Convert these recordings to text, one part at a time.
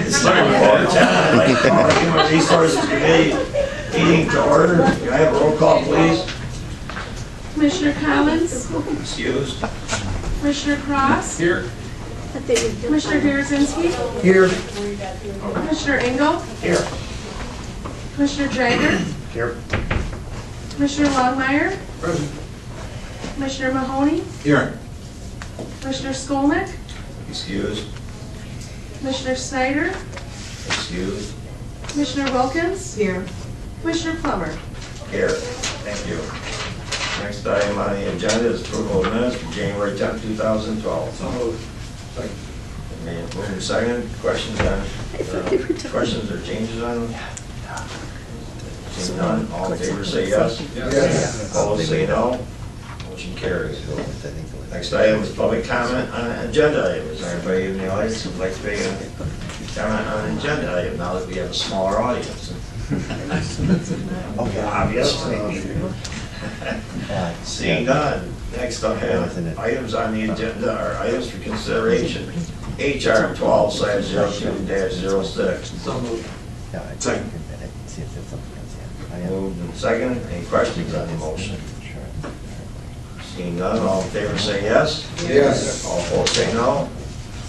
I'd like to call the Human Resources Committee meeting to order. Can I have a roll call, please? Commissioner Collins, Excused. Commissioner Cross, Here. Commissioner Darazinski, Here. Commissioner Engel, Here. Commissioner Jagger, Here. Commissioner Longmire, Present. Commissioner Mahoney, Here. Commissioner Skolnick, Excused. Commissioner Snyder, Excused. Commissioner Wilkins, Here. Commissioner Plummer. Here. Thank you. Next item on the agenda is approval of minutes for January 10, 2012. So moved. Moving second. Questions on, questions or changes on them? Seeing none, all in favor say yes. Yes. Opposed say no. Motion carries. Next item is public comment on an agenda item. Is there anybody in the audience who'd like to make a comment on an agenda item now that we have a smaller audience? Obviously. Seeing none, next up items on the agenda are items for consideration. HR 12/02-06. So moved. Second. Moved and second. Any questions on the motion? Seeing none, all in favor say yes. Yes. All opposed say no.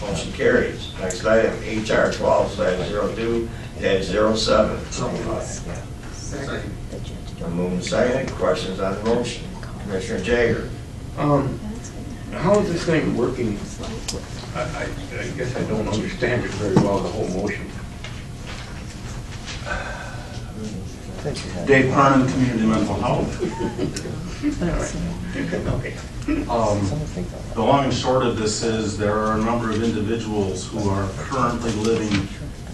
Motion carries. Next item, HR 12/02-07. So moved. Second. Moving second. Questions on the motion? Commissioner Jagger. How is this thing working? I guess I don't understand it very well, the whole motion. Dave Parnan, Community Mental Health. Okay. The long and short of this is there are a number of individuals who are currently living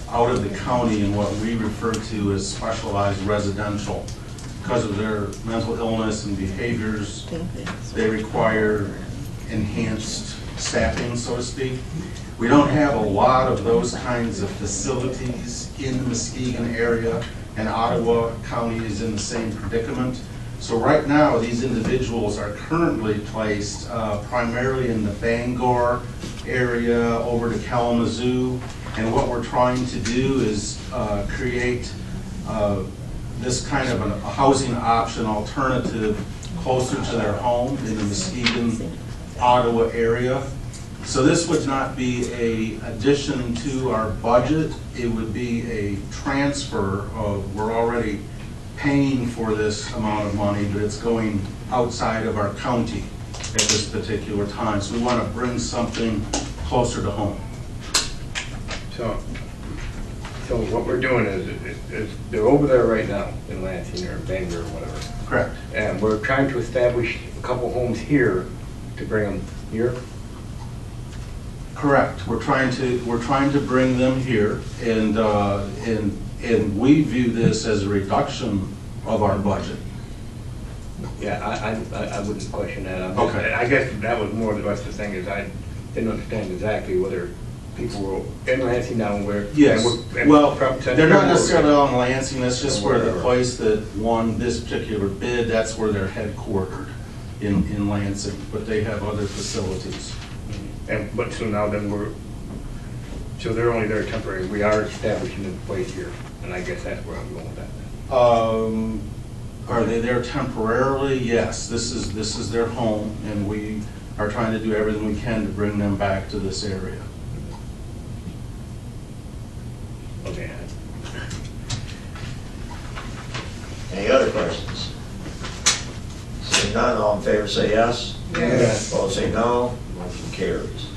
out of the county in what we refer to as specialized residential. Because of their mental illness and behaviors, they require enhanced staffing, so to speak. We don't have a lot of those kinds of facilities in the Muskegon area, and Ottawa County is in the same predicament. So right now, these individuals are currently placed primarily in the Bangor area over to Kalamazoo, and what we're trying to do is create this kind of a housing option alternative closer to their home in the Muskegon, Ottawa area. So this would not be an addition to our budget. It would be a transfer of, we're already paying for this amount of money, but it's going outside of our county at this particular time. So we want to bring something closer to home. So what we're doing is they're over there right now in Lansing or Bangor or whatever. Correct. And we're trying to establish a couple homes here to bring them here. Correct. We're trying to bring them here, and we view this as a reduction of our budget. Yeah, I wouldn't question that. Okay. I guess that was more or less the thing, is I didn't understand exactly whether people were in Lansing now where. Yes. Well, they're not necessarily all. on Lansing. That's just where the place that won this particular bid, that's where they're headquartered in Lansing, but they have other facilities. But so now then so they're only there temporary. We are establishing a place here, and I guess that's where I'm going with that. Are they there temporarily? Yes. This is their home, and we are trying to do everything we can to bring them back to this area. Okay. Any other questions? Seeing none, all in favor say yes. Yes. Opposed say no. Motion carries.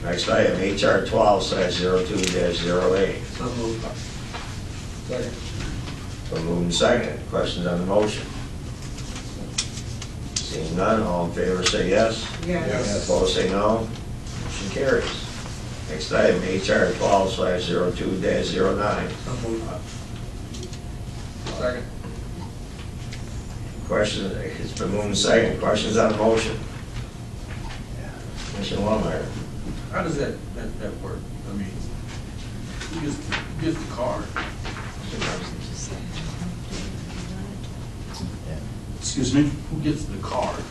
Next item, HR 12/02-08. So moved. Second. So moving second. Questions on the motion? Seeing none, all in favor say yes. Yes. Opposed say no. Motion carries. Next item, HR 12/02-09. So moved. Second. Questions, it's been moving second. Questions on the motion? Commissioner Longmire. How does that work? I mean, who gets the card? Excuse me? Who gets the card?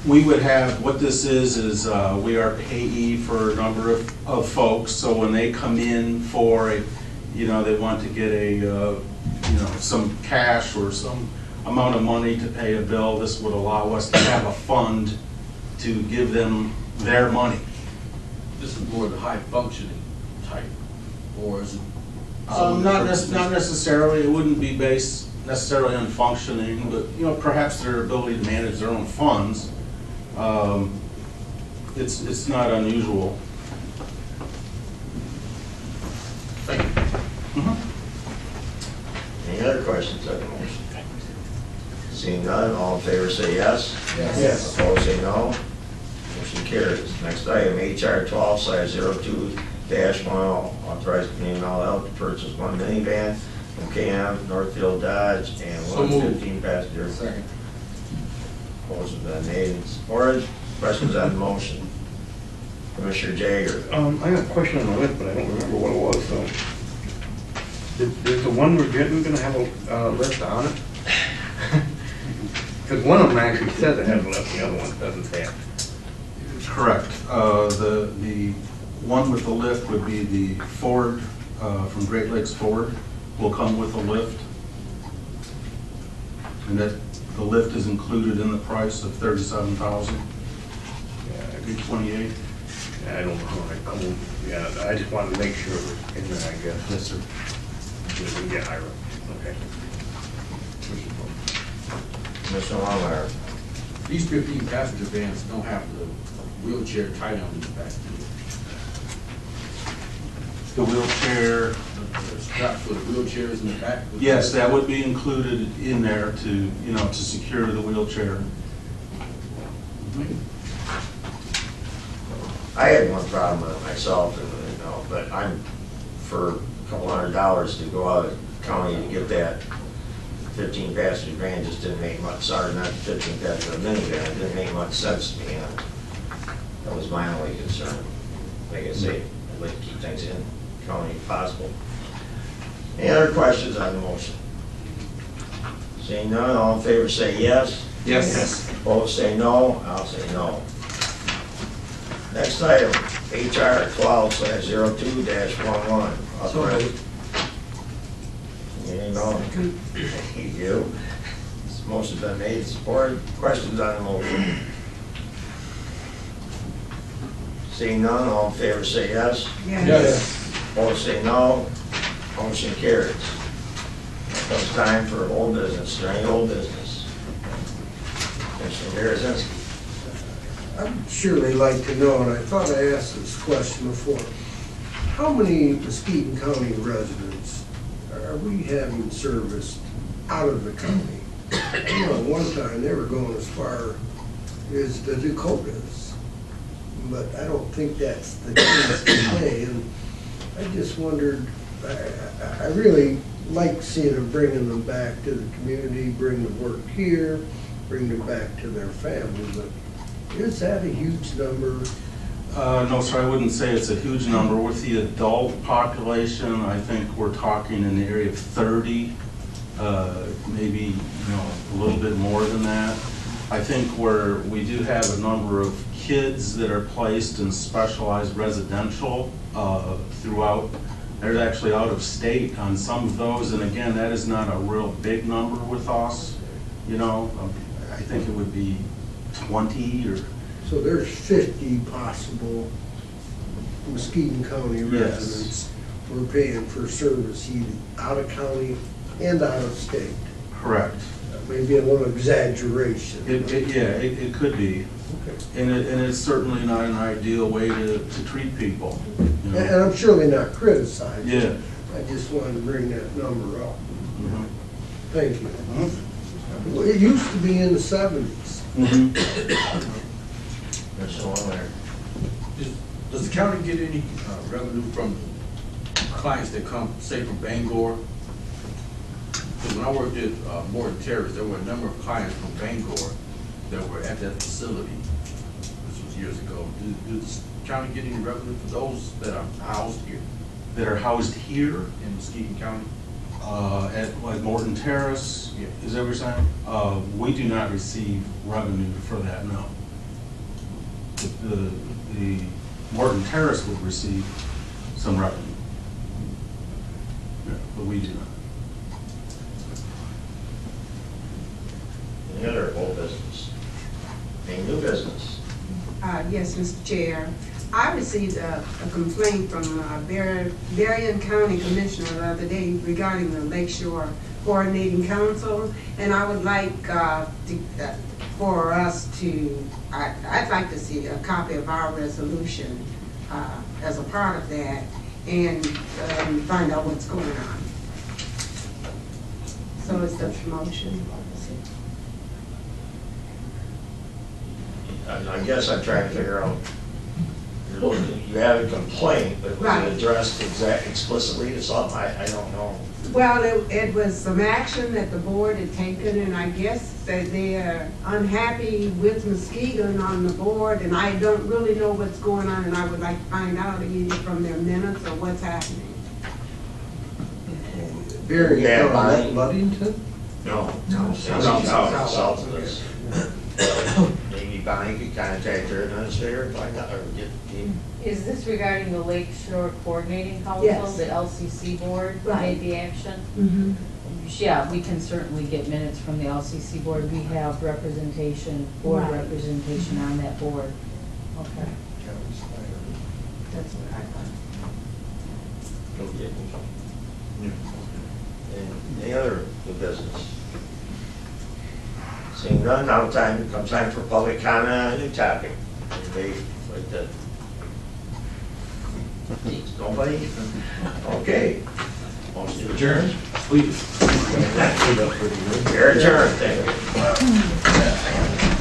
We would have, what this is we are payee for a number of folks, so when they come in for a, they want to get a, some cash or some amount of money to pay a bill, this would allow us to have a fund to give them their money. This is more the high functioning type, or is it? Not necessarily, it wouldn't be based necessarily on functioning, but, perhaps their ability to manage their own funds. It's not unusual. Thank you. Any other questions on the motion? Seeing none, all in favor say yes. Yes. Opposed say no. Motion carries. Next item, HR 12/02-1, authorize community mental health to purchase one minivan from KM Northfield Dodge and So one moved. 15-passenger. Second. Motion been made and supported. Questions on the motion? Commissioner Jagger. I got a question on the list, but I don't remember what it was, so. Is the one we're getting gonna have a list on it? Because one of them actually says it has a list, the other one doesn't say it. Correct. The one with the lift would be the Ford, from Great Lakes Ford, will come with a lift. And that, the lift is included in the price of $37,000. Yeah, It'd be 28. I don't know how that comes. Yeah, I just wanted to make sure it was in there, I guess. Yes, sir. We can get Ira. Okay. Commissioner Longmire. These 15 passenger vans don't have the wheelchair tied on the back. The wheelchair, The strap for the wheelchairs in the back. yes, that would be included in there to, to secure the wheelchair. I had one problem with it myself, but I'm for a couple $100 to go out of county to get that 15-passenger van just didn't make much, sorry, not 15-passenger minivan, it didn't make much sense to me. That was my only concern. Like I say, I'd like to keep things in county if possible. Any other questions on the motion? Seeing none, all in favor say yes. Yes. Opposed say no, I'll say no. Next item, HR 12/02-11. Authorize. You. This motion's been made and supported. Questions on the motion? Seeing none, all in favor say yes. Yes. Opposed say no. Motion carries. Now comes time for old business. Is there any old business? Commissioner Berezinski. I'd surely like to know, and I thought I asked this question before, how many Muskegon County residents are we having serviced out of the county? One time they were going as far as the Dakotas, but I don't think that's the case today. And I just wondered, I really like seeing them, bringing them back to the community, bring the work here, bring them back to their family, but is that a huge number? No, sir, I wouldn't say it's a huge number. With the adult population, I think we're talking in the area of 30, maybe, a little bit more than that. I think where we do have a number of kids that are placed in specialized residential throughout, they're actually out of state on some of those, and again, that is not a real big number with us. I think it would be 20 or. So there's 50 possible Muskegon County Yes. residents we're paying for service either out of county and out of state. Correct. Maybe a little exaggeration. It could be. Okay. And it's certainly not an ideal way to treat people. And I'm surely not criticizing. Yeah. I just wanted to bring that number up. Mhm. Thank you. Well, it used to be in the 70s. Mhm. Commissioner Longmire. Does the county get any revenue from clients that come, say, from Bangor? Because when I worked at Morton Terrace, there were a number of clients from Bangor that were at that facility. This was years ago. Does the county get any revenue for those that are housed here That are housed here in Muskegon County? at like Morton Terrace, Yeah. is that what you're saying? We do not receive revenue for that, no. the Morton Terrace would receive some revenue. Yeah, but we do not. Any other old business? Any new business? Yes, Mr. Chair. I received a complaint from Berrien County Commissioner the other day regarding the Lakeshore Coordinating Council, and I would like for us to, I'd like to see a copy of our resolution as a part of that, and find out what's going on. So it's the motion. I guess I'm trying to figure out, you have a complaint, but was Right. it addressed explicitly to something? I don't know. Well, it was some action that the board had taken, and I guess that they're unhappy with Muskegon on the board, and I don't really know what's going on, and I would like to find out either from their minutes or what's happening. Barry, Yeah, no, mine. Ludington? No. No. South of this. Maybe Bonnie could contact her administrator and find out, or get, Is this regarding the Lake Shore Coordinating Council? Yes. The LCC board Right. made the action? Mm-hmm. Yeah, we can certainly get minutes from the LCC board. We have representation, board Right. representation on that board. Okay. That's what I thought. okay. And any other new business? Seeing none, now comes time for public comment on a new topic. Anybody like that? Nobody? Okay. Motion to adjourn? Please. You're adjourned, thank you.